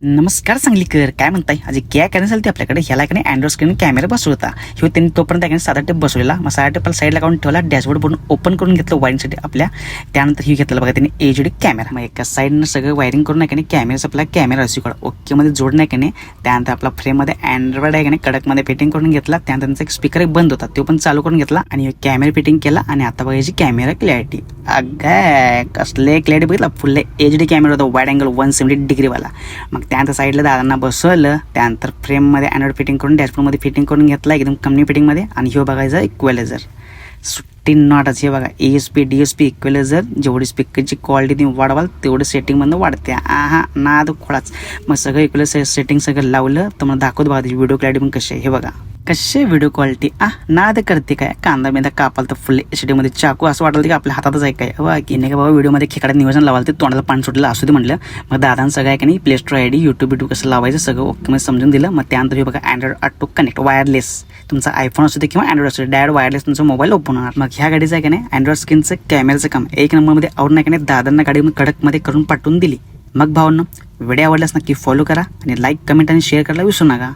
नमस्कार सांगलीकर, काय म्हणताय? आज काय करण्यासाठी आपल्याकडे ह्याला की अँड्रॉइड स्क्रीन कॅमेरा बसवता हे त्यांनी तोपर्यंत साधा टेप बसवलेला. मग साधा टेपला साईडला काढून ठेवला, डॅशबोर्ड बनवून ओपन करून घेतलं वायरिंगसाठी आपल्या. त्यानंतर ही घेतलं बघा त्यांनी एचडी कॅमेरा. मग एका साईडनं सगळं वायरिंग करून नाही कॅमेराचा आपला कॅमेरा रिसिव्ह करा ओकेमध्ये जोडणं आहे की नाही. त्यानंतर आपला फ्रेममध्ये अँड्रॉइड आहे की नाही कडकमध्ये फिटिंग करून घेतला. त्यानंतर त्यांचा एक स्पीकर बंद होता तो पण चालू करून घेतला आणि कॅमेरा फिटिंग केला. आणि आता बघायची कॅमेरा क्लॅरिटी, अगं कसले क्लॅरिटी बघितला, फुल एचडी कॅमेरा होता, वाईड अँगल 170 डिग्रीवाला. मग त्यानंतर साईडला दादांना बसवलं. त्यानंतर फ्रेममध्ये अँड्रॉइड फिटिंग करून डॅशबोर्डमध्ये फिटिंग करून घेतला एकदम कमी फिटिंगमध्ये. आणि हे बघायचं इक्वलायझर सुट्टी नॉटच. हे बघा ESP DSP इक्वलायझर, जेवढी स्पीकरची क्वालिटी तुम्ही वाढवाल तेवढी सेटिंगमधून वाढते. नाद खोळाच. मग सगळं इक्वलायझर सेटिंग सगळं लावलं तर मला दाखवत बघा त्याची व्हिडिओ क्लॅरिटी पण कशी आहे. हे बघा कसे व्हिडिओ क्वालिटी नाद करते काय. कांदा बिंदा कापाल तर फुल HD मध्ये चाकू असं वाटलं की आपल्या हातातच आहे काय. बघा की नाही का बाबा व्हिडिओमध्ये खेकडा नियोजन लावाल ते तोंडाला पाणी सुटलं असू दे म्हटलं. मग दादांना सगळं आहे की नाही प्ले स्टोर ID YouTube कसं लावायचं सगळं ओके मध्ये समजून दिलं. मग त्यानंतर हे बघा अँड्रॉइड ऑटो कनेक्ट वायरलेस, तुमचा आयफोन असू दे किंवा अँड्रॉइड असू दे डायरेक्ट वायरलेस तुमचा मोबाईल ओपन होणार. मग ह्या गाडीचं आहे की नाही अँड्रॉइड स्क्रीनचं कॅमेराचं काम एक नंबरमध्ये आवड नाही की नाही दादांना गाडी कडकमध्ये करून पाठवून दिली. मग भावांनो व्हिडिओ आवडल्यास नक्की फॉलो करा आणि लाईक कमेंट आणि शेअर करायला विसरू नका.